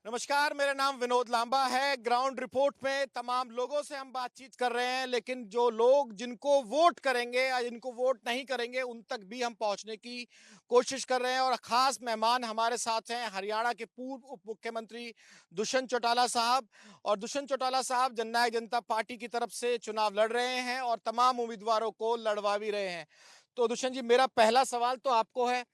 नमस्कार, मेरा नाम विनोद लांबा है। ग्राउंड रिपोर्ट में तमाम लोगों से हम बातचीत कर रहे हैं, लेकिन जो लोग जिनको वोट करेंगे या जिनको वोट नहीं करेंगे उन तक भी हम पहुंचने की कोशिश कर रहे हैं। और खास मेहमान हमारे साथ हैं हरियाणा के पूर्व उप मुख्यमंत्री दुष्यंत चौटाला साहब। और दुष्यंत चौटाला साहब जननायक जनता पार्टी की तरफ से चुनाव लड़ रहे हैं और तमाम उम्मीदवारों को लड़वा भी रहे हैं। तो दुष्यंत जी, मेरा पहला सवाल तो आपको है,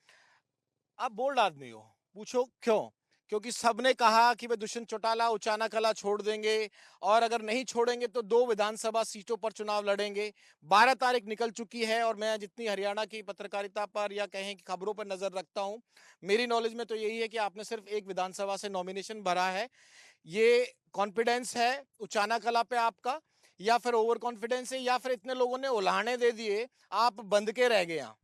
आप बोल्ड आदमी हो, पूछो क्यों? क्योंकि सबने कहा कि वे दुष्यंत चौटाला उचाना कला छोड़ देंगे और अगर नहीं छोड़ेंगे तो 2 विधानसभा सीटों पर चुनाव लड़ेंगे। 12 तारीख निकल चुकी है और मैं जितनी हरियाणा की पत्रकारिता पर या कहें कि खबरों पर नजर रखता हूं, मेरी नॉलेज में तो यही है कि आपने सिर्फ एक विधानसभा से नॉमिनेशन भरा है। ये कॉन्फिडेंस है उचाना कला पे आपका, या फिर ओवर कॉन्फिडेंस है, या फिर इतने लोगों ने उल्हाने दे दिए, आप बंद के रह गए यहाँ?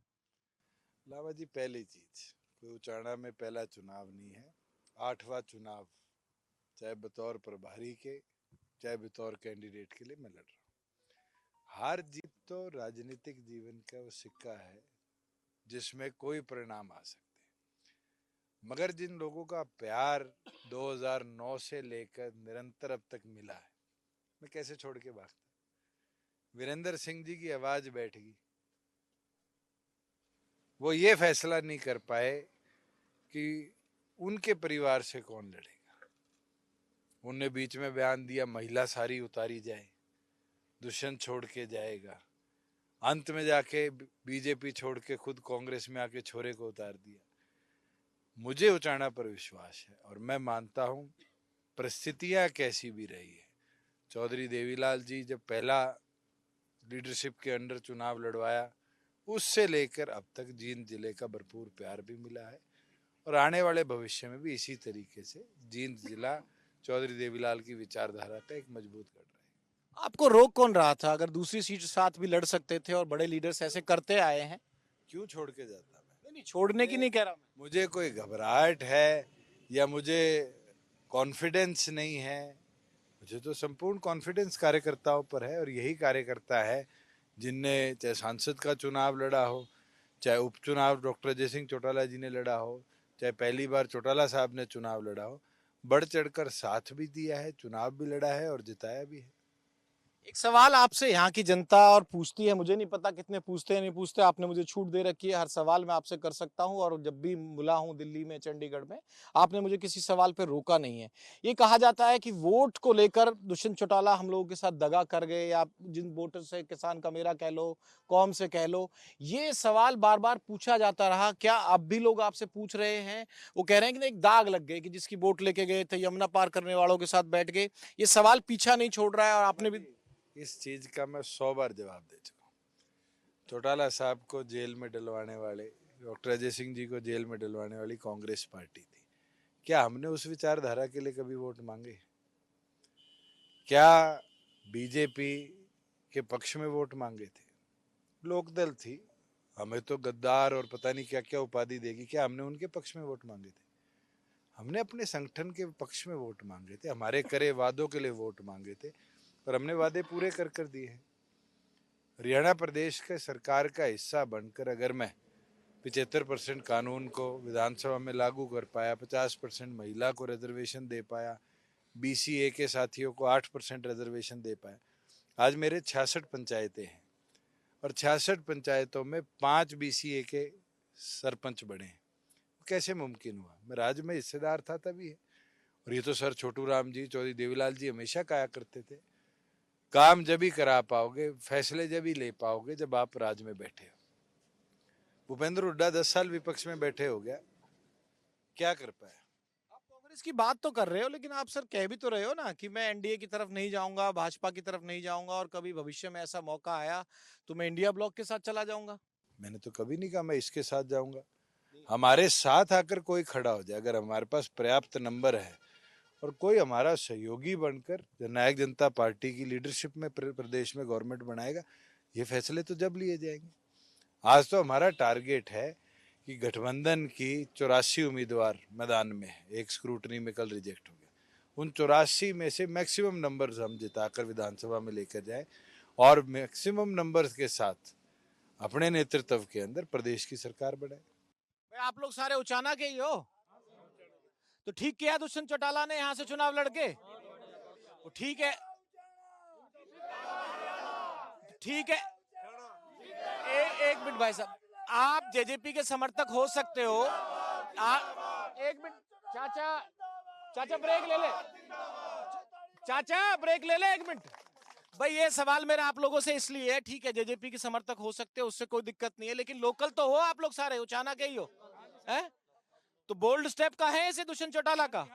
लावा जी, पहली चीज, कोई उचाना में पहला चुनाव नहीं है। 8वां चुनाव, चाहे बतौर प्रभारी के चाहे बतौर कैंडिडेट के लिए मैं लड़ रहा हूँ। हार जीत तो राजनीतिक जीवन का वो सिक्का है जिसमें कोई परिणाम आ सकते हैं, मगर जिन लोगों का प्यार 2009 से लेकर निरंतर अब तक मिला है, मैं कैसे छोड़ के भागता। वीरेंद्र सिंह जी की आवाज बैठ गई, वो ये फैसला नहीं कर पाए कि उनके परिवार से कौन लड़ेगा। उनने बीच में बयान दिया महिला सारी उतारी जाए, दुष्यंत छोड़ के जाएगा। अंत में जाके बीजेपी छोड़ के खुद कांग्रेस में आके छोरे को उतार दिया। मुझे उचाना पर विश्वास है और मैं मानता हूं परिस्थितियां कैसी भी रही है, चौधरी देवीलाल जी जब पहला लीडरशिप के अंडर चुनाव लड़वाया, उससे लेकर अब तक जींद जिले का भरपूर प्यार भी मिला है और आने वाले भविष्य में भी इसी तरीके से जींद जिला चौधरी देवीलाल की विचारधारा का एक मजबूत गढ़ रहेगा। आपको रोक कौन रहा था? अगर दूसरी सीट साथ भी लड़ सकते थे और बड़े लीडर्स ऐसे करते आए हैं। क्यों छोड़ के जाता मैं? नहीं नहीं, छोड़ने की नहीं कह रहा मैं। मुझे कोई घबराहट है या मुझे कॉन्फिडेंस नहीं है? मुझे तो संपूर्ण कॉन्फिडेंस कार्यकर्ताओं पर है और यही कार्यकर्ता है जिनने चाहे सांसद का चुनाव लड़ा हो, चाहे उपचुनाव डॉक्टर अजय सिंह चौटाला जी ने लड़ा हो, चाहे पहली बार चौटाला साहब ने चुनाव लड़ा हो, बढ़ चढ़कर साथ भी दिया है, चुनाव भी लड़ा है और जिताया भी है। एक सवाल आपसे यहाँ की जनता और पूछती है, मुझे नहीं पता कितने पूछते हैं नहीं पूछते, आपने मुझे छूट दे रखी है, हर सवाल मैं आपसे कर सकता हूँ। और जब भी मिला हूँ दिल्ली में, चंडीगढ़ में, आपने मुझे किसी सवाल पे रोका नहीं है। ये कहा जाता है कि वोट को लेकर दुष्यंत चौटाला हम लोगों के साथ दगा कर गए, या जिन वोटर से, किसान का मेरा कह लो, कौम से कह लो, ये सवाल बार बार पूछा जाता रहा। क्या अब भी लोग आपसे पूछ रहे हैं? वो कह रहे हैं कि एक दाग लग गए कि जिसकी वोट लेके गए थे यमुना पार करने वालों के साथ बैठ गए। ये सवाल पीछा नहीं छोड़ रहा है और आपने भी। इस चीज का मैं 100 बार जवाब दे चुका हूँ। चौटाला साहब को जेल में डलवाने वाले, डॉक्टर अजय सिंह जी को जेल में डलवाने वाली कांग्रेस पार्टी थी। क्या हमने उस विचारधारा के लिए कभी वोट मांगे? क्या बीजेपी के पक्ष में वोट मांगे थे? लोकदल थी, हमें तो गद्दार और पता नहीं क्या क्या उपाधि देगी। क्या हमने उनके पक्ष में वोट मांगे थे? हमने अपने संगठन के पक्ष में वोट मांगे थे, हमारे करे वादों के लिए वोट मांगे थे और हमने वादे पूरे कर दिए हैं। हरियाणा प्रदेश के सरकार का हिस्सा बनकर अगर मैं 75% कानून को विधानसभा में लागू कर पाया, 50% महिला को रिजर्वेशन दे पाया, बीसीए के साथियों को 8% रिजर्वेशन दे पाया, आज मेरे 66 पंचायतें हैं और 66 पंचायतों में 5 बीसीए के सरपंच बने हैं। कैसे मुमकिन हुआ? मैं राज्य में हिस्सेदार था तभी है। और ये तो सर छोटू राम जी, चौधरी देवीलाल जी हमेशा कहा करते थे, काम जब ही करा पाओगे, फैसले जब ही ले पाओगे जब आप राज में बैठे हो। भूपेंद्र हुड्डा 10 साल विपक्ष में बैठे हो गया, क्या कर पाया? आप कांग्रेस की बात तो कर रहे हो, लेकिन आप सर कह भी तो रहे हो ना कि मैं एनडीए की तरफ नहीं जाऊंगा, भाजपा की तरफ नहीं जाऊंगा, और कभी भविष्य में ऐसा मौका आया तो मैं इंडिया ब्लॉक के साथ चला जाऊंगा। मैंने तो कभी नहीं कहा मैं इसके साथ जाऊंगा। हमारे साथ आकर कोई खड़ा हो जाए, अगर हमारे पास पर्याप्त नंबर है और कोई हमारा सहयोगी बनकर जननायक जनता पार्टी की लीडरशिप में प्रदेश में गवर्नमेंट बनाएगा, ये फैसले तो जब लिए जाएंगे। आज तो हमारा टारगेट है कि गठबंधन की 84 उम्मीदवार मैदान में है, एक स्क्रूटनी में कल रिजेक्ट हो गया, उन 84 में से मैक्सिमम नंबर्स हम जिताकर विधानसभा में लेकर जाए और मैक्सिमम नंबर्स के साथ अपने नेतृत्व के अंदर प्रदेश की सरकार बनाए। भाई, आप लोग सारे उचाना के ही हो? तो ठीक किया दुष्यंत चौटाला ने यहाँ से चुनाव लड़के, तो ठीक है, ठीक है। एक मिनट भाई साहब, आप जेजेपी के समर्थक हो सकते हो, आप एक मिनट, चाचा चाचा ब्रेक ले ले, चाचा ब्रेक ले ले एक मिनट। भाई ये सवाल मेरा आप लोगों से इसलिए है, ठीक है जेजेपी के समर्थक हो सकते हो, उससे कोई दिक्कत नहीं है, लेकिन लोकल तो हो आप लोग सारे, उचाना के ही हो, हैं? तो बोल्ड स्टेप का है इसे दुष्यंत चौटाला का,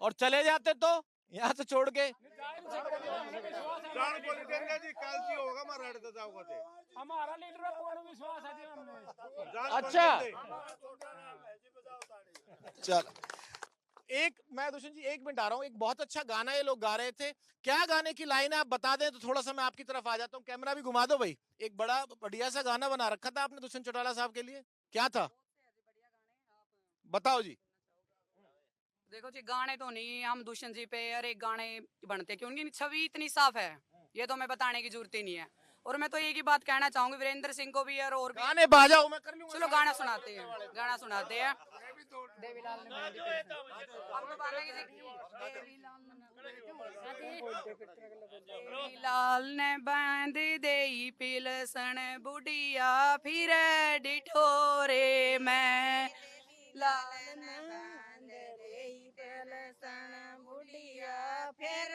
और चले जाते तो यहाँ से छोड़ के हमारा लीडर पूर्ण विश्वास है जी हमने। अच्छा चल, एक मैं दुष्यंत जी एक मिनट आ रहा हूँ, एक बहुत अच्छा गाना ये लोग गा रहे थे, क्या गाने की लाइन है आप बता दें तो थोड़ा सा मैं आपकी तरफ आ जाता हूँ, कैमरा भी घुमा दो भाई। एक बड़ा बढ़िया सा गाना बना रखा था आपने दुष्यंत चौटाला साहब के लिए, क्या था बताओ जी। देखो जी, गाने तो नहीं हम दुष्यंत जी पे हर एक गाने बनते क्योंकि उनकी छवि इतनी साफ है, ये तो मैं बताने की जरूरत ही नहीं है। और मैं तो एक ही बात कहना चाहूंगी वीरेंद्र सिंह को भी यार, और भी गाने बाजाओ मैं कर लूंगा। चलो गाना सुनाते हैं, गाना सुनाते हैं। देवीलाल ने आपको बताएंगे जी, देवीलाल ने बांध दे पिलसन बुढ़िया फिर डिठोरे में, लाल ने बांध दे पिलसन बुढ़िया फिर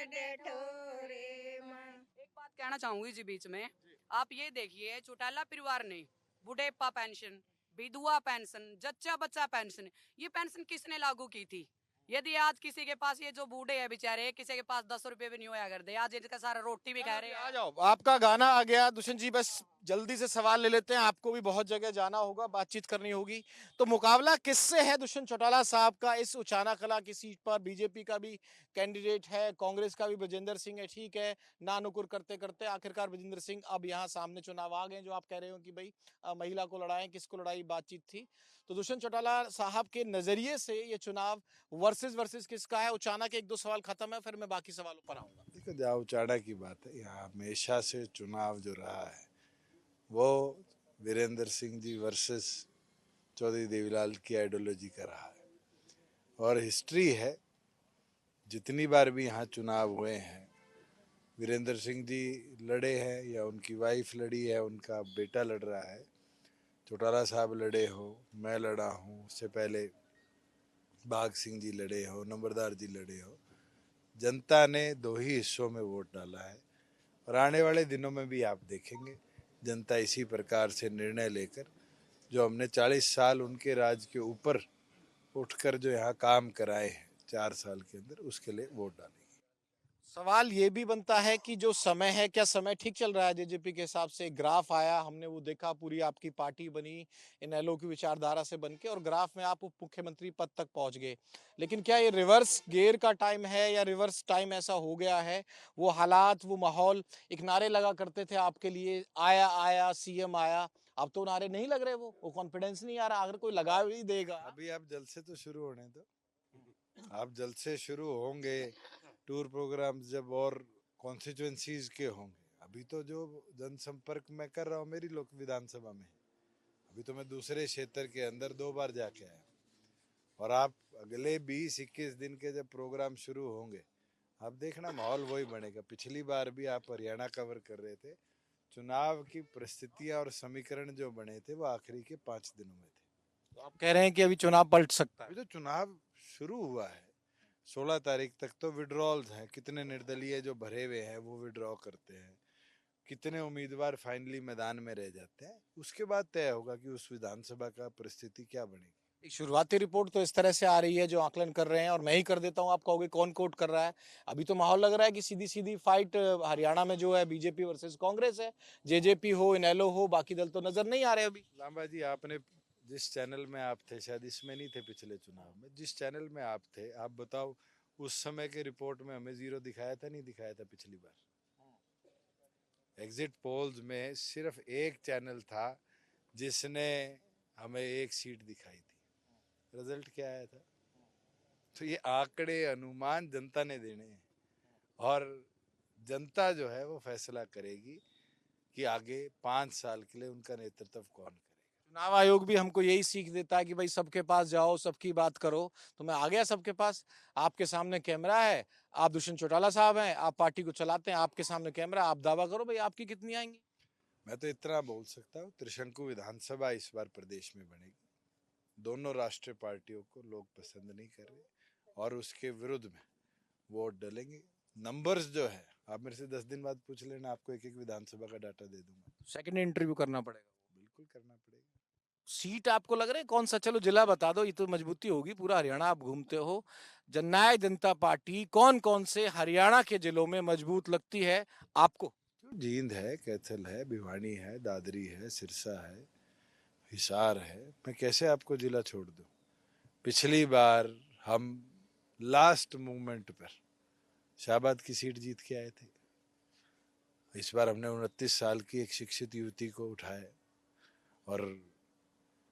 डिठोरे में। एक बात कहना चाहूंगी जी बीच में, आप ये देखिए चौटाला परिवार ने बुढ़ेपा पेंशन, विधवा पेंशन, जच्चा बच्चा पेंशन, ये पेंशन किसने लागू की थी? यदि आज किसी के पास, ये जो बूढ़े हैं बेचारे, किसी के पास 10 रुपए भी नहीं होया करते, आज इनका सारा रोटी भी खा रहे आ हैं। जाओ, आपका गाना आ गया दुष्यंत जी, बस जल्दी से सवाल ले लेते हैं, आपको भी बहुत जगह जाना होगा, बातचीत करनी होगी। तो मुकाबला किससे है दुष्यंत चौटाला साहब का इस उचाना कला की सीट पर? बीजेपी का भी कैंडिडेट है, कांग्रेस का भी ब्रजेंद्र सिंह है, ठीक है, ना नुकुर करते करते आखिरकार ब्रजेंद्र सिंह अब यहाँ सामने चुनाव आ गए, जो आप कह रहे हो कि भाई महिला को लड़ाएं, किसको लड़ाई, बातचीत थी। तो दुष्यंत चौटाला साहब के नजरिए से ये चुनाव वर्सेस वर्सेस किसका है? उचाना के एक दो सवाल खत्म है, फिर मैं बाकी सवालों पर आऊंगा। देखो, जहाँ उचाड़ा की बात है, यहाँ हमेशा से चुनाव जो रहा है वो वीरेंद्र सिंह जी वर्सेस चौधरी देवीलाल की आइडियोलॉजी का रहा है, और हिस्ट्री है, जितनी बार भी यहाँ चुनाव हुए हैं वीरेंद्र सिंह जी लड़े हैं या उनकी वाइफ लड़ी है, उनका बेटा लड़ रहा है, चौटाला साहब लड़े हो, मैं लड़ा हूँ, उससे पहले बाघ सिंह जी लड़े हो, नंबरदार जी लड़े हो, जनता ने दो ही हिस्सों में वोट डाला है, और आने वाले दिनों में भी आप देखेंगे जनता इसी प्रकार से निर्णय लेकर, जो हमने 40 साल उनके राज के ऊपर उठकर जो यहाँ काम कराए हैं 4 साल के अंदर, उसके लिए वोट डालेंगे। सवाल ये भी बनता है कि जो समय है, क्या समय ठीक चल रहा है जेजेपी के हिसाब से? ग्राफ आया, हमने वो देखा, पूरी आपकी पार्टी बनी इनेलो की विचारधारा से बनके, और ग्राफ में आप उप मुख्यमंत्री पद तक पहुंच गए, लेकिन क्या ये रिवर्स गियर का टाइम है, या रिवर्स टाइम ऐसा हो गया है? वो हालात, वो माहौल, एक नारे लगा करते थे आपके लिए, आया आया सीएम आया, अब तो नारे नहीं लग रहे, वो कॉन्फिडेंस नहीं आ रहा, अगर कोई लगा भी देगा। अभी आप जल्द से तो शुरू होने दो, आप जल्द से शुरू होंगे, टूर प्रोग्राम जब और कॉन्स्टिट्यूएंसीज के होंगे। अभी तो जो जनसंपर्क मैं कर रहा हूँ मेरी लोक विधानसभा में, अभी तो मैं दूसरे क्षेत्र के अंदर 2 बार जाके आया, और आप अगले 20-21 दिन के जब प्रोग्राम शुरू होंगे आप देखना माहौल वही बनेगा। पिछली बार भी आप हरियाणा कवर कर रहे थे, चुनाव की परिस्थितियां और समीकरण जो बने थे वो आखिरी के 5 दिनों में थे। तो आप कह रहे हैं कि अभी चुनाव पलट सकता है? अभी तो चुनाव शुरू हुआ है, 16 तारीख तक तो विड्रॉल्स हैं, कितने निर्दलीय जो भरे हुए हैं वो विड्रॉ करते हैं, कितने उम्मीदवार फाइनली मैदान में रह जाते हैं, उसके बाद तय होगा कि उस विधानसभा का परिस्थिति क्या बनेगी। एक शुरुआती रिपोर्ट तो इस तरह से आ रही है जो आकलन कर रहे हैं, और मैं ही कर देता हूं, आप कहोगे कौन कोट कर रहा है। अभी तो माहौल लग रहा है कि सीधी सीधी फाइट हरियाणा में जो है बीजेपी वर्सेस कांग्रेस है, जेजेपी हो, इनेलो हो, बाकी दल तो नजर नहीं आ रहे अभी। लांबा जी, आपने जिस चैनल में आप थे, शायद इसमें नहीं थे पिछले चुनाव में, जिस चैनल में आप थे, आप बताओ उस समय के रिपोर्ट में हमें 0 दिखाया था, नहीं दिखाया था? पिछली बार एग्जिट पोल्स में सिर्फ एक चैनल था जिसने हमें 1 सीट दिखाई थी, रिजल्ट क्या आया था? तो ये आंकड़े अनुमान जनता ने देने हैं, और जनता जो है वो फैसला करेगी कि आगे 5 साल के लिए उनका नेतृत्व कौन करेगा। चुनाव आयोग भी हमको यही सीख देता है कि भाई सबके पास जाओ, सबकी बात करो। तो मैं आ गया सबके पास। आपके सामने कैमरा है, आप दुष्यंत चौटाला साहब हैं, आप पार्टी को चलाते हैं, आपके सामने कैमरा, आप दावा करो भाई आपकी कितनी आएंगी। मैं तो इतना बोल सकता हूँ, त्रिशंकु विधानसभा इस बार प्रदेश में बनेगी। दोनों राष्ट्रीय पार्टियों को लोग पसंद नहीं कर रहे और उसके विरुद्ध में वोट डालेंगे। नंबर्स जो है, आप मेरे से 10 दिन बाद पूछ लेना, आपको एक एक विधानसभा का डाटा दे दूंगा। सेकंड इंटरव्यू करना पड़ेगा। बिल्कुल करना पड़ेगा। सीट आपको लग रहा है कौन सा, चलो जिला बता दो, ये तो मजबूती होगी, पूरा हरियाणा आप घूमते हो। जननायक जनता पार्टी कौन कौन से हरियाणा के जिलों में मजबूत लगती है आपको। जींद है, कैथल है, भिवानी है, दादरी है, सिरसा है, हिसार है। मैं कैसे आपको जिला छोड़ दूं? पिछली बार हम लास्ट मोमेंट पर शाहबाद की सीट जीत के आए थे। इस बार हमने 29 साल की एक शिक्षित युवती को उठाया और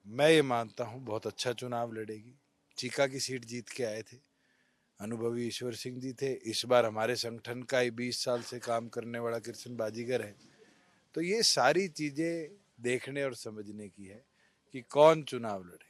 मैं ये मानता हूँ बहुत अच्छा चुनाव लड़ेगी। चीका की सीट जीत के आए थे, अनुभवी ईश्वर सिंह जी थे। इस बार हमारे संगठन का ही 20 साल से काम करने वाला कृष्ण बाजीगर है। तो ये सारी चीजें देखने और समझने की है कि कौन चुनाव लड़े।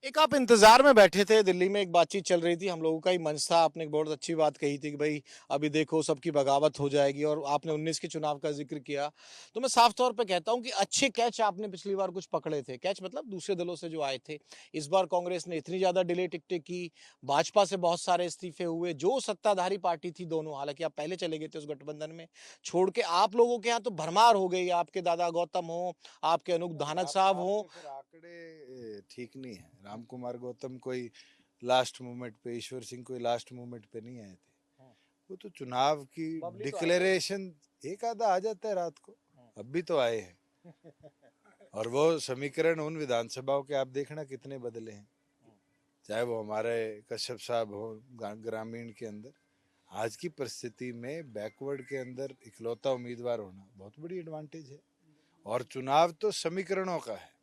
एक आप इंतजार में बैठे थे, दिल्ली में एक बातचीत चल रही थी, हम लोगों का ही मंच था, आपने एक बहुत अच्छी बात कही थी कि भाई अभी देखो सबकी बगावत हो जाएगी, और आपने 19 के चुनाव का जिक्र किया। तो मैं साफ तौर पे कहता हूं कि अच्छे कैच आपने पिछली बार कुछ पकड़े थे, कैच मतलब दूसरे दलों से जो आए थे। इस बार कांग्रेस ने इतनी ज्यादा डिले टिकटें की, भाजपा से बहुत सारे इस्तीफे हुए, जो सत्ताधारी पार्टी थी दोनों, हालांकि आप पहले चले गए थे उस गठबंधन में छोड़ के, आप लोगों के यहाँ तो भरमार हो गई। आपके दादा गौतम हो, आपके अनूप धानक साहब हो। आपके फिर आंकड़े ठीक नहीं है। राम कुमार गौतम कोई लास्ट मोमेंट पे, ईश्वर सिंह कोई लास्ट मोमेंट पे नहीं आए थे। वो तो चुनाव की डिक्लेरेशन एक आधा आ जाता है रात को। अब भी तो आए हैं और वो समीकरण उन विधानसभाओं के आप देखना कितने बदले हैं। चाहे वो हमारे कश्यप साहब हो ग्रामीण के अंदर, आज की परिस्थिति में बैकवर्ड के अंदर इकलौता उम्मीदवार होना बहुत बड़ी एडवांटेज है। और चुनाव तो समीकरणों का है।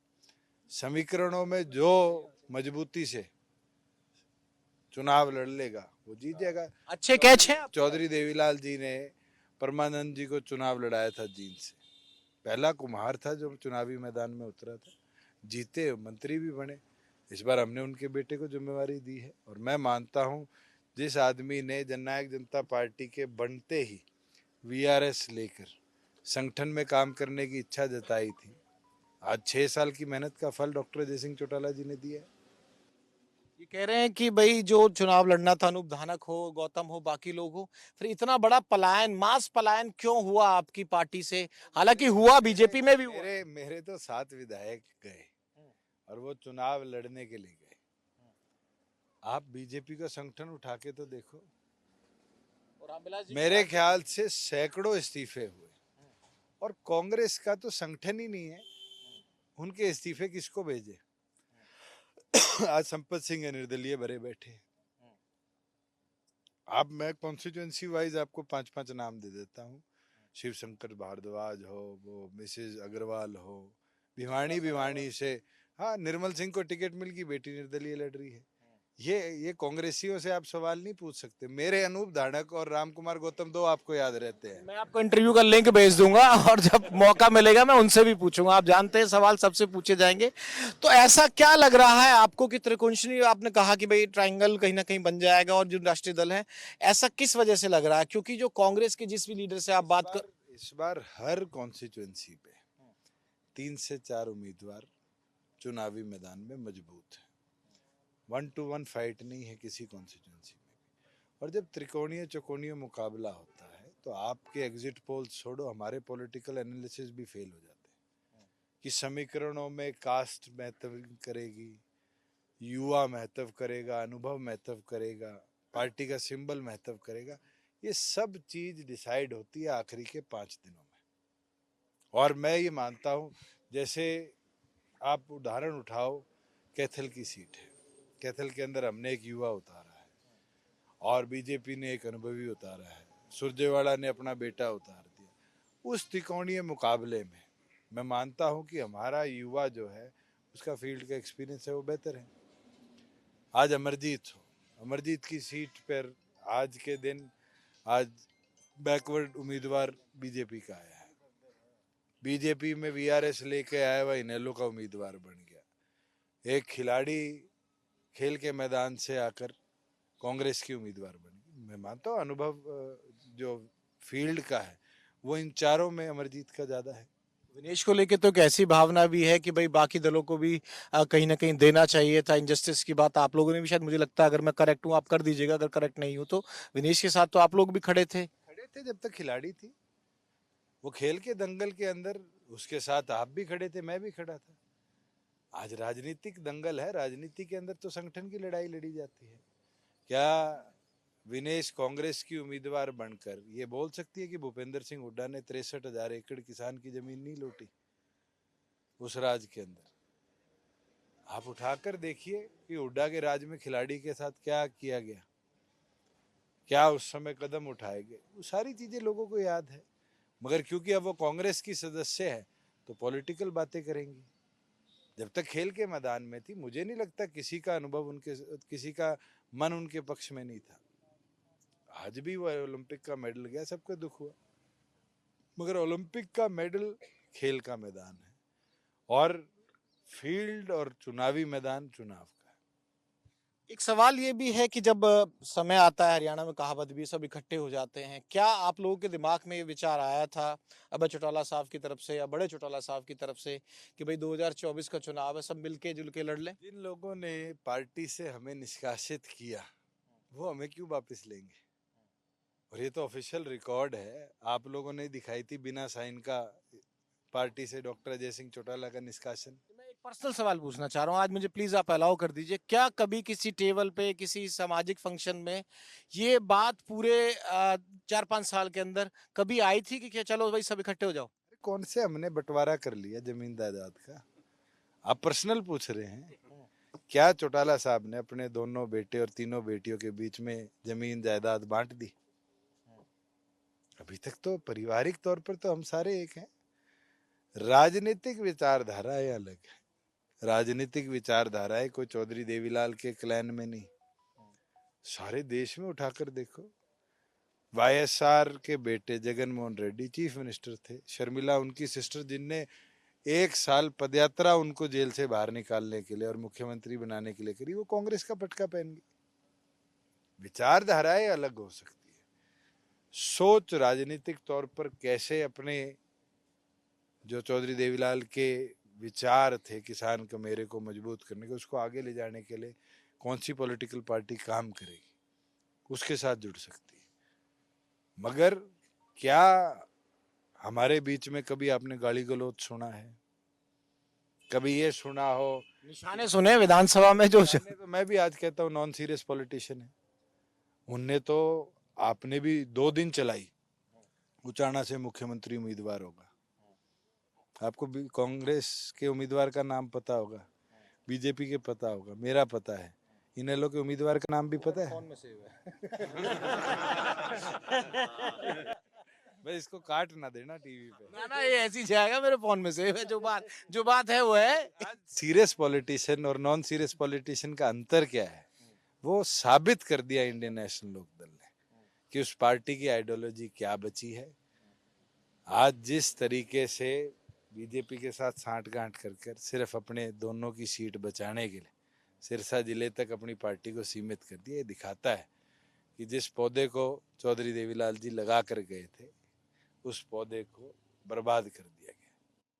समीकरणों में जो मजबूती से चुनाव लड़ लेगा वो जीत जाएगा। अच्छे कैच हैं। चौधरी देवीलाल जी ने परमानंद जी को चुनाव लड़ाया था जींद से। पहला कुम्हार था जो चुनावी मैदान में उतरा था, जीते, मंत्री भी बने। इस बार हमने उनके बेटे को जिम्मेवारी दी है और मैं मानता हूं जिस आदमी ने जननायक जनता पार्टी के बनते ही वीआरएस लेकर संगठन में काम करने की इच्छा जताई थी, आज 6 साल की मेहनत का फल डॉक्टर अजय सिंह चौटाला जी ने दिया है। ये कह रहे हैं कि भाई जो चुनाव लड़ना था, अनूप धानक हो, गौतम हो, बाकी लोग हो, फिर इतना बड़ा पलायन, मास पलायन क्यों हुआ आपकी पार्टी से? हालांकि हुआ, बीजेपी में भी हुआ। मेरे तो 7 विधायक गए और वो चुनाव लड़ने के लिए गए। आप बीजेपी का संगठन उठा के तो देखो, मेरे ख्याल से सैकड़ों इस्तीफे हुए। और कांग्रेस का तो संगठन ही नहीं है, उनके इस्तीफे किसको भेजे? आज संपत सिंह निर्दलीय भरे बैठे। आप, मैं कॉन्स्टिट्यूएंसी वाइज आपको 5-5 नाम दे देता हूँ। शिव शंकर भारद्वाज हो, वो मिसेज अग्रवाल हो, भिवानी से, हाँ, निर्मल सिंह को टिकट मिल गई, बेटी निर्दलीय लड़ रही है। ये कांग्रेसियों से आप सवाल नहीं पूछ सकते। मेरे अनूप धानक और राम कुमार गौतम दो आपको याद रहते हैं। मैं आपको इंटरव्यू का लिंक भेज दूंगा और जब मौका मिलेगा मैं उनसे भी पूछूंगा। आप जानते हैं सवाल सबसे पूछे जाएंगे। तो ऐसा क्या लग रहा है आपको कि त्रिकोणीय, आपने कहा कि भाई ट्रायंगल कहीं ना कहीं बन जाएगा, और जो राष्ट्रीय दल है, ऐसा किस वजह से लग रहा है? क्योंकि जो कांग्रेस के जिस भी लीडर से आप बात कर, इस बार हर कॉन्स्टिट्यूएंसी पे 3 से 4 उम्मीदवार चुनावी मैदान में मजबूत है। 1-to-1 फाइट नहीं है किसी कॉन्स्टिट्यूएंसी में भी। और जब त्रिकोणीय चौकोणीय मुकाबला होता है तो आपके एग्जिट पोल छोड़ो, हमारे पॉलिटिकल एनालिसिस भी फेल हो जाते हैं कि समीकरणों में कास्ट महत्व करेगी, युवा महत्व करेगा, अनुभव महत्व करेगा, पार्टी का सिंबल महत्व करेगा। ये सब चीज डिसाइड होती है आखिरी के 5 दिनों में। और मैं ये मानता हूँ, जैसे आप उदाहरण उठाओ, कैथल की सीट है, कैथल के अंदर हमने एक युवा उतारा है और बीजेपी ने एक अनुभवी उतारा है, सुरजेवाला ने अपना बेटा उतार दिया। उस त्रिकोणीय मुकाबले में मैं मानता हूं कि हमारा युवा जो है उसका फील्ड का एक्सपीरियंस है वो बेहतर है। आज अमरजीत की सीट पर आज के दिन आज बैकवर्ड उम्मीदवार बीजेपी का आया है, बीजेपी में वीआरएस लेके आया हुआ इनेलो का उम्मीदवार बन गया। एक खिलाड़ी खेल के मैदान से आकर कांग्रेस की उम्मीदवार बन गई। मैं मानता हूँ अनुभव जो फील्ड का है वो इन चारों में अमरजीत का ज्यादा है। विनेश को लेके तो एक ऐसी भावना भी है कि भाई बाकी दलों को भी कहीं ना कहीं देना चाहिए था। इनजस्टिस की बात आप लोगों ने भी, शायद मुझे लगता है, अगर मैं करेक्ट हूँ आप कर दीजिएगा अगर करेक्ट नहीं हूँ तो, विनेश के साथ तो आप लोग भी खड़े थे। खड़े थे जब तक खिलाड़ी थी, वो खेल के दंगल के अंदर उसके साथ आप भी खड़े थे, मैं भी खड़ा था। आज राजनीतिक दंगल है, राजनीति के अंदर तो संगठन की लड़ाई लड़ी जाती है। क्या विनेश कांग्रेस की उम्मीदवार बनकर ये बोल सकती है कि भूपेंद्र सिंह हुड्डा ने 63,000 एकड़ किसान की जमीन नहीं लूटी उस राज के अंदर? आप उठाकर देखिए कि हुड्डा के राज में खिलाड़ी के साथ क्या किया गया, क्या उस समय कदम उठाए गए, वो सारी चीजें लोगों को याद है। मगर क्योंकि अब वो कांग्रेस की सदस्य है तो पॉलिटिकल बातें करेंगी। जब तक खेल के मैदान में थी मुझे नहीं लगता किसी का अनुभव उनके, किसी का मन उनके पक्ष में नहीं था। आज भी वो ओलंपिक का मेडल गया, सबको दुख हुआ, मगर ओलंपिक का मेडल खेल का मैदान है और फील्ड और चुनावी मैदान चुनाव का है। एक सवाल ये भी है कि जब समय आता है, हरियाणा में कहावत भी, सब इकट्ठे हो जाते हैं, क्या आप लोगों के दिमाग में ये विचार आया था अभय चौटाला साहब की तरफ से या बड़े चौटाला साहब की तरफ से कि भाई 2024 का चुनाव है, सब मिलके जुल के लड़ लें? जिन लोगों ने पार्टी से हमें निष्कासित किया वो हमें क्यों वापस लेंगे? और ये तो ऑफिशियल रिकॉर्ड है, आप लोगों ने दिखाई थी बिना साइन का पार्टी से डॉक्टर अजय सिंह चौटाला का निष्कासन। मैं एक पर्सनल सवाल पूछना चाह रहा हूँ, आज मुझे प्लीज आप अलाउ कर दीजिए। क्या कभी किसी टेबल पे, किसी सामाजिक फंक्शन में ये बात पूरे 4-5 साल के अंदर कभी आई थी कि क्या चलो भाई सब इकट्ठे हो जाओ? कौन से हमने बंटवारा कर लिया जमीन जायदाद का? आप पर्सनल पूछ रहे हैं। क्या चौटाला साहब ने अपने दोनों बेटे और तीनों बेटियों के बीच में जमीन जायदाद बांट दी? अभी तक तो पारिवारिक तौर पर तो हम सारे एक हैं। राजनीतिक विचारधाराएं अलग है। राजनीतिक विचारधाराएं कोई चौधरी देवीलाल के क्लैन में नहीं, सारे देश में उठाकर देखो। वाईएसआर के बेटे जगन मोहन रेड्डी चीफ मिनिस्टर थे, शर्मिला उनकी सिस्टर, जिनने 1 साल पदयात्रा उनको जेल से बाहर निकालने के लिए और मुख्यमंत्री बनाने के लिए करी, वो कांग्रेस का पटका पहन गई। विचारधाराएं अलग हो सकती है, सोच राजनीतिक तौर पर कैसे अपने जो चौधरी देवीलाल के विचार थे किसान के मेरे को मजबूत करने के, उसको आगे ले जाने के लिए कौन सी पॉलिटिकल पार्टी काम करेगी उसके साथ जुड़ सकती है। मगर क्या हमारे बीच में कभी आपने गाली गलौज सुना है? कभी ये सुना हो? निशाने सुने विधानसभा में जो तो मैं भी आज कहता हूँ नॉन सीरियस पॉलिटिशियन है। उनने तो आपने भी 2 दिन चलाई, उचाना से मुख्यमंत्री उम्मीदवार होगा। आपको भी कांग्रेस के उम्मीदवार का नाम पता होगा, बीजेपी के पता होगा, मेरा पता है, इनेलो के उम्मीदवार का नाम भी पता है। फोन में सेव है। भाई इसको काट ना देना टीवी पे। ना ना, ये ऐसी जाएगा, मेरे फोन में सेव है। जो बात है वो है। सीरियस पॉलिटिशियन और नॉन सीरियस पॉलिटिशियन का अंतर क्या है वो साबित कर दिया इंडियन नेशनल लोकदल ने कि उस पार्टी की आइडियोलॉजी क्या बची है। आज जिस तरीके से बीजेपी के साथ सांठगांठ कर सिर्फ अपने दोनों की सीट बचाने के लिए सिरसा जिले तक अपनी पार्टी को सीमित कर दिया, ये दिखाता है कि जिस पौधे को चौधरी देवीलाल जी लगा कर गए थे उस पौधे को बर्बाद कर दिया गया।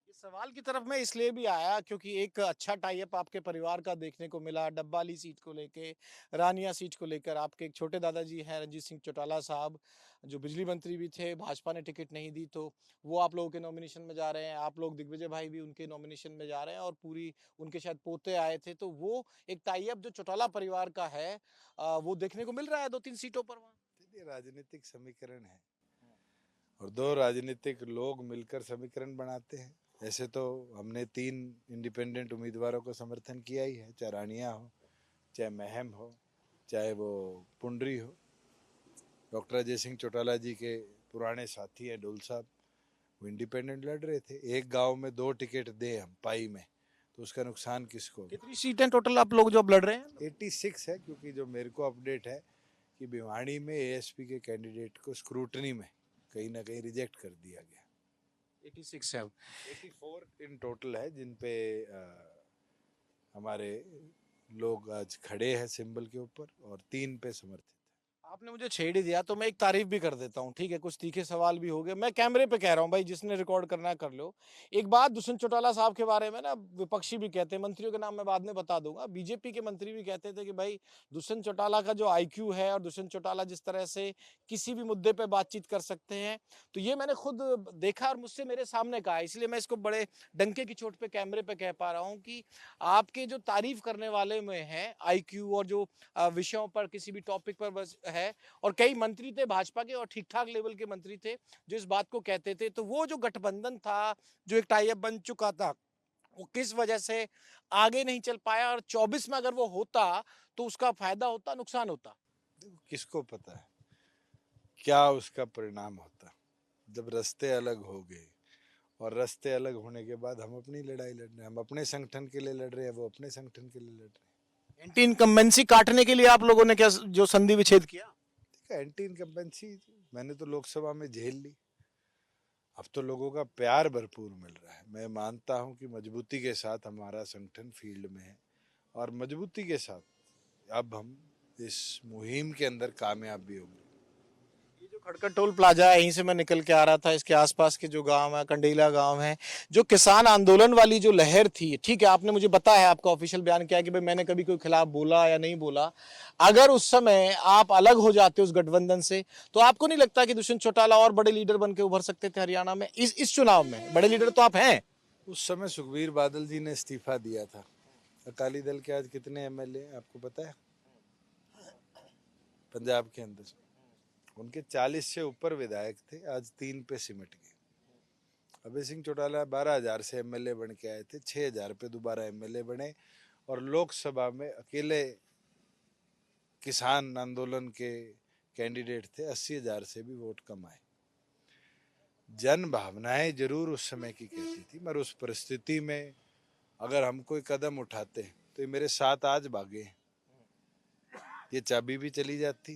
इस सवाल की तरफ मैं इसलिए भी आया क्योंकि एक अच्छा टाई अप आपके परिवार का देखने को मिला, डब्बाली सीट को लेके, रानिया सीट को लेकर। आपके एक छोटे दादाजी हैं रणजीत सिंह चौटाला साहब, जो बिजली मंत्री भी थे, भाजपा ने टिकट नहीं दी तो वो आप लोगों के नॉमिनेशन में जा रहे हैं। आप लोग दिग्विजय भाई भी उनके नॉमिनेशन में जा रहे हैं और पूरी उनके शायद पोते आए थे, तो वो एक टाई अप जो चौटाला परिवार का है वो देखने को मिल रहा है 2-3 सीटों पर वहाँ। राजनीतिक समीकरण है और 2 राजनीतिक लोग मिलकर समीकरण बनाते हैं। ऐसे तो हमने 3 इंडिपेंडेंट उम्मीदवारों को समर्थन किया ही है, चाहे रानिया हो, चाहे महम हो, चाहे वो पुंडरी हो। डॉक्टर अजय सिंह चौटाला जी के पुराने साथी हैं डोल साहब, वो इंडिपेंडेंट लड़ रहे थे। एक गांव में 2 टिकट दे हम पाई में तो उसका नुकसान किसको? कितनी सीटें टोटल आप लोग जो अब लड़ रहे हैं? 86 है, क्योंकि जो मेरे को अपडेट है कि भिवाड़ी में एएसपी के कैंडिडेट को स्क्रूटनी में कहीं ना कहीं रिजेक्ट कर दिया गया। 86 है। 84 इन टोटल है जिन पे हमारे लोग आज खड़े हैं सिंबल के ऊपर, और 3 पे समर्थित। आपने मुझे छेड़ ही दिया तो मैं एक तारीफ भी कर देता हूँ, ठीक है, कुछ तीखे सवाल भी हो गए, मैं कैमरे पे कह रहा हूँ भाई, जिसने रिकॉर्ड करना है कर लो। एक बात दुष्यंत चौटाला साहब के बारे में ना विपक्षी भी कहते हैं, मंत्रियों के नाम मैं बाद में बता दूंगा, बीजेपी के मंत्री भी कहते थे कि भाई दुष्यंत चौटाला का जो आईक्यू है और दुष्यंत चौटाला जिस तरह से किसी भी मुद्दे पे बातचीत कर सकते हैं, तो ये मैंने खुद देखा और मुझसे मेरे सामने कहा, इसलिए मैं इसको बड़े डंके की चोट पे कैमरे पे कह पा रहा हूँ कि आपके जो तारीफ करने वाले में है आईक्यू और जो विषयों पर किसी भी टॉपिक पर बस है, और कई मंत्री थे भाजपा के और ठीक ठाक लेवल के मंत्री थे जो इस बात को कहते थे, तो वो जो गठबंधन था, जो एक टाई अप बन चुका था, वो किस वजह से आगे नहीं चल पाया, और 24 में अगर वो होता तो उसका फायदा होता नुकसान होता? देखो, किसको पता है क्या उसका परिणाम होता जब रास्ते अलग हो गए, और रास्ते अलग होने के बाद हम अपनी लड़ाई लड़ रहे हैं, हम अपने संगठन के लिए लड़ रहे हैं, वो अपने संगठन के लिए लड़ रहे हैं। एंटी इनकम्बेंसी काटने के लिए आप लोगों ने क्या जो संधि विच्छेद किया? एंटी इनकम्बेंसी मैंने तो लोकसभा में झेल ली, अब तो लोगों का प्यार भरपूर मिल रहा है। मैं मानता हूं कि मजबूती के साथ हमारा संगठन फील्ड में है, और मजबूती के साथ अब हम इस मुहिम के अंदर कामयाब भी होंगे। ये जो खड़कर टोल प्लाजा है, यहीं से मैं निकल के आ रहा था, इसके आसपास के जो गांव है, कंडीला गांव है, जो किसान आंदोलन वाली जो लहर थी, ठीक है, आपने मुझे बताया, आपका ऑफिशियल बयान क्या है कि भाई मैंने कभी कोई खिलाफ बोला या नहीं बोला, अगर उस समय आप अलग हो जाते उस गठबंधन से, तो आपको नहीं लगता कि दुष्यंत चौटाला और बड़े लीडर बन के उभर सकते थे हरियाणा में? इस चुनाव में बड़े लीडर तो आप हैं। उस समय सुखबीर बादल जी ने इस्तीफा दिया था। अकाली दल के आज कितने एमएलए आपको पता है पंजाब के अंदर? उनके 40 से ऊपर विधायक थे, आज 3 पे सिमट गए। अभय सिंह चौटाला 12,000 से एमएलए बन के आए थे, 6,000 पे दोबारा एमएलए बने, और लोकसभा में अकेले किसान आंदोलन के कैंडिडेट थे, 80,000 से भी वोट कम आए। जन भावनाएं जरूर उस समय की कहती थी, मगर उस परिस्थिति में अगर हम कोई कदम उठाते तो ये मेरे साथ आज भागे, ये चाबी भी चली जाती,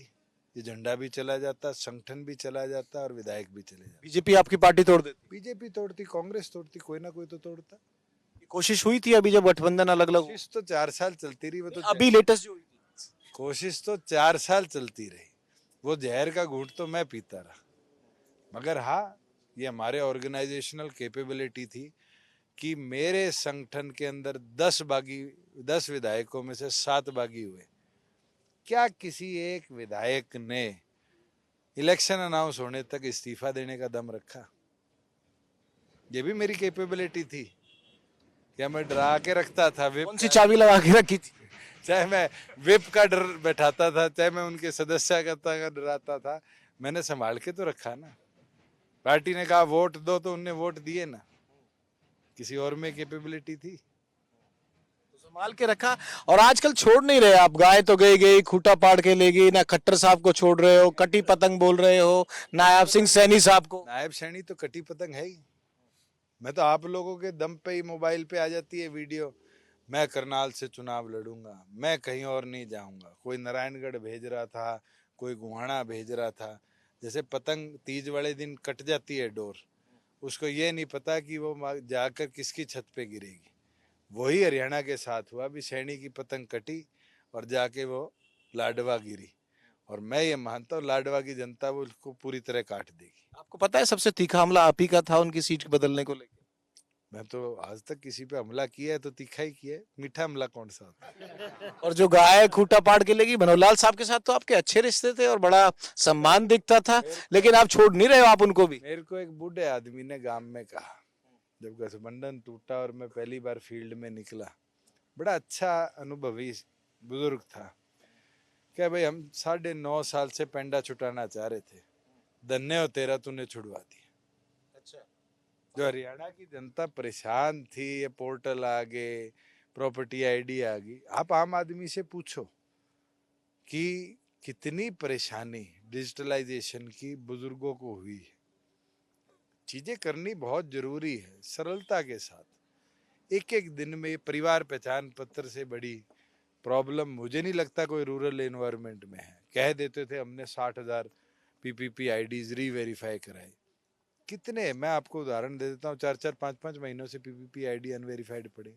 ये झंडा भी चला जाता, संगठन भी चला जाता, और विधायक भी चले जाते। बीजेपी आपकी पार्टी तोड़ देती? बीजेपी तोड़ती, कांग्रेस तोड़ती, कोई ना कोई तो तोड़ता। कोशिश हुई थी अभी जब गठबंधन अलग अलग? कोशिश तो 4 साल चलती रही, वो तो अभी लेटेस्ट जो हुई थी। कोशिश तो 4 साल चलती रही, वो जहर का घूंट तो मैं पीता रहा। मगर हाँ, ये हमारे ऑर्गेनाइजेशनल कैपेबिलिटी थी कि मेरे संगठन के अंदर 10 विधायकों में से 7 बागी हुए। क्या किसी एक विधायक ने इलेक्शन अनाउंस होने तक इस्तीफा देने का दम रखा? ये भी मेरी कैपेबिलिटी थी। क्या मैं डरा के रखता था? कौन सी चाबी लगा के रखी थी? चाहे मैं विप का डर बैठाता था, चाहे मैं उनके सदस्यता का डराता था, मैंने संभाल के तो रखा ना। पार्टी ने कहा वोट दो तो उनने वोट दिए ना। किसी और में कैपेबिलिटी थी? संभाल के रखा। और आजकल छोड़ नहीं रहे आप, गाय तो गई गई, खूंटा पाड़ के ले गई, ना खट्टर साहब को छोड़ रहे हो, कटी पतंग बोल रहे हो, नायब सिंह सैनी साहब को। नायब सैनी तो कटी पतंग है ही। मैं तो आप लोगों के दम पे ही मोबाइल पे आ जाती है वीडियो, मैं करनाल से चुनाव लड़ूंगा, मैं कहीं और नहीं जाऊंगा। कोई नारायणगढ़ भेज रहा था, कोई गुहाना भेज रहा था। जैसे पतंग तीज वाले दिन कट जाती है डोर, उसको ये नहीं पता कि वो जाकर किसकी छत पे गिरेगी। वही हरियाणा के साथ हुआ, भी सैनी की पतंग कटी और जाके वो लाडवा गिरी, और मैं ये मानता हूँ लाडवा की जनता वो उसको पूरी तरह काट देगी। आपको पता है सबसे तीखा हमला आप ही का था उनकी सीट बदलने को लेकर? मैं तो आज तक किसी पे हमला किया है तो तीखा ही किया है, मीठा हमला कौन सा होता है? और जो गाय खूंटा पाड़ के लेगी, मनोहर साहब के साथ तो आपके अच्छे रिश्ते थे और बड़ा सम्मान दिखता था, लेकिन आप छोड़ नहीं रहे हो आप उनको भी। मेरे को एक बूढ़े आदमी ने गांव में कहा, जब गठबंधन टूटा और मैं पहली बार फील्ड में निकला, बड़ा अच्छा अनुभवी बुजुर्ग था, क्या भाई हम 9.5 साल से पेंडा छुटाना चाह रहे थे, धन्य हो तेरा तूने छुड़वा दिया। अच्छा, जो हरियाणा की जनता परेशान थी, ये पोर्टल आ गए, प्रॉपर्टी आईडी आ गई। आप आम आदमी से पूछो कि कितनी परेशानी डिजिटलाइजेशन की बुजुर्गों को हुई है। चीजें करनी बहुत जरूरी है, सरलता के साथ। एक एक दिन में परिवार पहचान पत्र से बड़ी प्रॉब्लम मुझे नहीं लगता कोई रूरल एनवायरनमेंट में है। कह देते थे हमने 60,000 पीपीपी आईडीज रीवेरीफाई कराई, कितने, मैं आपको उदाहरण दे देता हूँ, 4-4 5-5 महीनों से पीपीपी आईडी अनवेरिफाइड पड़े।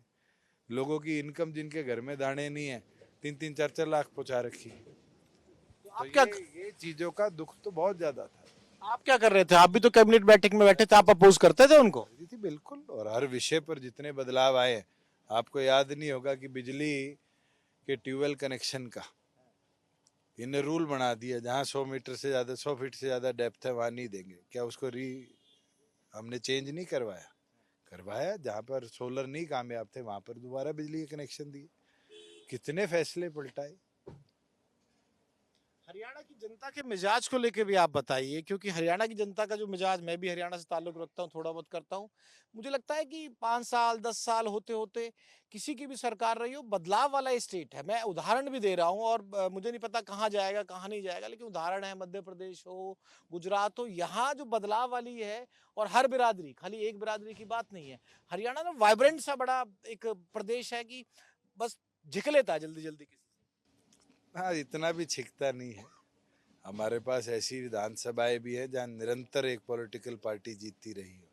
लोगों की इनकम जिनके घर में दाने नहीं है 3-3 4-4 लाख पहुंचा रखी। तो तो आप क्या ये चीजों का दुख तो बहुत ज्यादा था। आप क्या कर रहे थे? आप भी तो कैबिनेट बैठक में बैठे थे, आप अपोज करते थे उनको? जी थी बिल्कुल। और हर विषय पर जितने बदलाव आए हैं, आपको याद नहीं होगा कि बिजली के ट्यूबवेल कनेक्शन का इन्हें रूल बना दिया, जहाँ 100 मीटर से ज्यादा 100 फीट से ज्यादा डेप्थ है वहां नहीं देंगे। क्या उसको हमने चेंज नहीं करवाया। जहाँ पर सोलर नहीं कामयाब थे वहां पर दोबारा बिजली के कनेक्शन दिए। कितने फैसले पलटाए। हरियाणा की जनता के मिजाज को लेके भी आप बताइए, क्योंकि हरियाणा की जनता का जो मिजाज, मैं भी हरियाणा से ताल्लुक रखता हूँ, थोड़ा बहुत करता हूँ। मुझे लगता है कि 5 साल 10 साल होते होते किसी की भी सरकार रही हो, बदलाव वाला स्टेट है। मैं उदाहरण भी दे रहा हूँ, और मुझे नहीं पता कहाँ जाएगा कहाँ नहीं जाएगा, लेकिन उदाहरण है मध्य प्रदेश हो, गुजरात हो, यहाँ जो बदलाव वाली है। और हर बिरादरी, खाली एक बिरादरी की बात नहीं है। हरियाणा ना वाइब्रेंट सा बड़ा एक प्रदेश है कि बस झिक लेता है जल्दी जल्दी किसी से। हाँ, इतना भी छिकता नहीं है। हमारे पास ऐसी विधानसभाएं भी है जहाँ निरंतर एक पॉलिटिकल पार्टी जीतती रही है,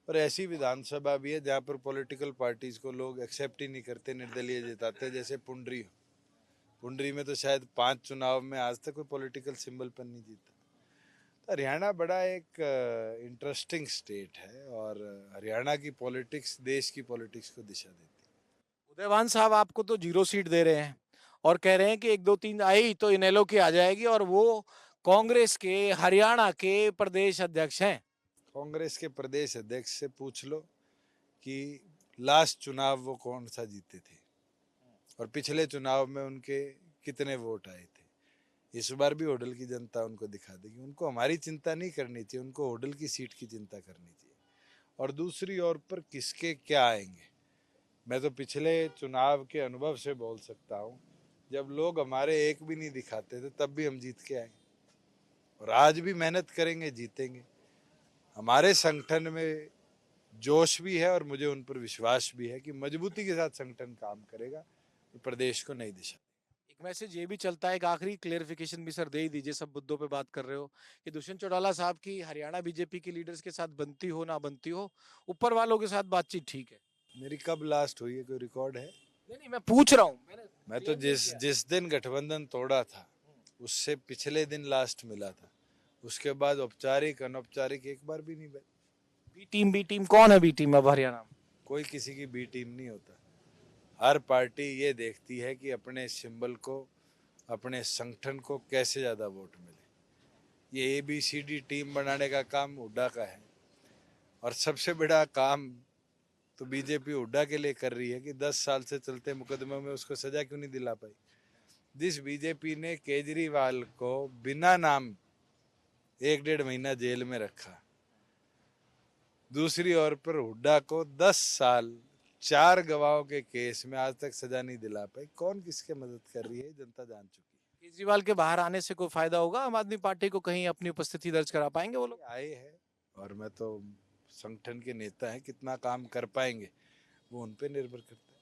और ऐसी विधानसभा भी है जहाँ पर पॉलिटिकल पार्टीज को लोग एक्सेप्ट ही नहीं करते, निर्दलीय जिताते। जैसे पुंडरी में तो शायद 5 चुनाव में आज तक कोई पॉलिटिकल सिंबल पर नहीं जीता। तो हरियाणा बड़ा एक इंटरेस्टिंग स्टेट है, और हरियाणा की पॉलिटिक्स देश की पॉलिटिक्स को दिशा देती है। उदयवान साहब आपको तो 0 सीट दे रहे हैं और कह रहे हैं कि 1 2 3 आई तो इनेलो की आ जाएगी, और वो कांग्रेस के हरियाणा के प्रदेश अध्यक्ष हैं। कांग्रेस के प्रदेश अध्यक्ष से पूछ लो कि लास्ट चुनाव वो कौन सा जीते थे, और पिछले चुनाव में उनके कितने वोट आए थे। इस बार भी होडल की जनता उनको दिखा देगी। उनको हमारी चिंता नहीं करनी चाहिए, उनको होडल की सीट की चिंता करनी चाहिए। और दूसरी ओर पर किसके क्या आएंगे, मैं तो पिछले चुनाव के अनुभव से बोल सकता हूँ, जब लोग हमारे एक भी नहीं दिखाते थे तब भी हम जीत के आए, और आज भी मेहनत करेंगे, जीतेंगे। हमारे संगठन में जोश भी है, और मुझे उन पर विश्वास भी है कि मजबूती के साथ संगठन काम करेगा, तो प्रदेश को नई दिशा। एक मैसेज ये भी चलता है, एक आखिरी क्लेरिफिकेशन भी सर दे ही दीजिए, सब मुद्दों पे बात कर रहे हो, कि दुष्यंत चौटाला साहब की हरियाणा बीजेपी के लीडर्स के साथ बनती हो ना बनती हो, ऊपर वालों के साथ बातचीत ठीक है? मेरी कब लास्ट हुई है, कोई रिकॉर्ड है? नहीं, मैं पूछ रहा हूँ। मैं तो जिस दिन गठबंधन तोड़ा था उससे पिछले दिन लास्ट मिला था। उसके बाद औपचारिक अनौपचारिक एक बार भी नहीं बनी। बी टीम कौन है? बी टीम अब हरियाणा में कोई किसी की बी टीम नहीं होता। हर पार्टी ये देखती है कि अपने सिंबल को, अपने संगठन को कैसे ज्यादा वोट मिले। ये ABCD टीम बनाने का काम हुड्डा का है, और सबसे बड़ा काम तो बीजेपी हुड्डा के लिए कर रही है कि 10 साल से चलते मुकदमों में उसको सजा क्यों नहीं दिला पाई। जिस बीजेपी ने केजरीवाल को बिना नाम 1-1.5 महीना जेल में रखा, दूसरी ओर पर हुड्डा को 10 साल 4 गवाहों के केस में आज तक सजा नहीं दिला पाई। कौन किसके मदद कर रही है जनता जान चुकी है। केजरीवाल के बाहर आने से कोई फायदा होगा आम आदमी पार्टी को? कहीं अपनी उपस्थिति दर्ज करा पाएंगे वो लोग? आए हैं, और मैं तो संगठन के नेता हैं, कितना काम कर पाएंगे वो उन पे निर्भर करता है।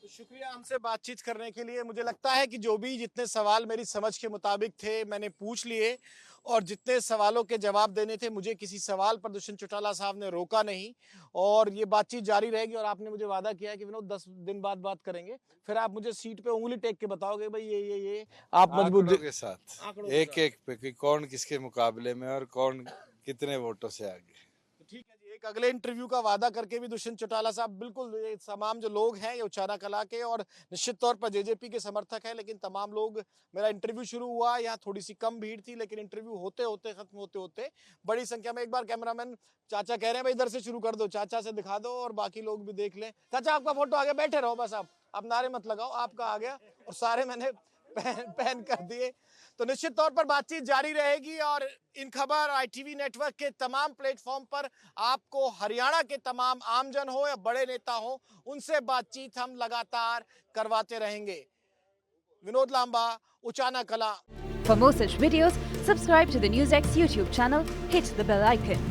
तो शुक्रिया हमसे बातचीत करने के लिए। मुझे लगता है कि जो भी जितने सवाल मेरी समझ के मुताबिक थे मैंने पूछ लिए, और जितने सवालों के जवाब देने थे, मुझे किसी सवाल पर दुष्यंत चौटाला साहब ने रोका नहीं, और ये बातचीत जारी रहेगी। और आपने मुझे वादा किया है कि विनोद 10 दिन बाद बात करेंगे, फिर आप मुझे सीट पे उंगली टेक के बताओगे भाई ये आप मजबूत आंकड़ों के साथ, एक पे कि कौन किसके मुकाबले में और कौन कितने वोटों से आगे। ठीक है जी, एक अगले इंटरव्यू का वादा करके भी दुष्यंत चौटाला साहब, बिल्कुल ये तमाम जो लोग हैं ये उचारा कला के और निश्चित तौर पर जेजेपी के समर्थक हैं, लेकिन तमाम लोग, मेरा इंटरव्यू शुरू हुआ यहाँ थोड़ी सी कम भीड़ थी, लेकिन इंटरव्यू होते होते खत्म होते होते बड़ी संख्या में, एक बार कैमरामैन चाचा कह रहे हैं भाई इधर से शुरू कर दो, चाचा से दिखा दो और बाकी लोग भी देख लें। चाचा आपका फोटो आ गया, बैठे रहो बस, आप नारे मत लगाओ, आपका आ गया और सारे मैंने पहन कर दिए। तो निश्चित तौर पर बातचीत जारी रहेगी, और इन खबर ITV नेटवर्क के तमाम प्लेटफॉर्म पर आपको हरियाणा के तमाम आमजन हो या बड़े नेता हो, उनसे बातचीत हम लगातार करवाते रहेंगे। विनोद लांबा, उचाना कला। For more such videos, subscribe to the NewsX YouTube channel, hit the bell icon.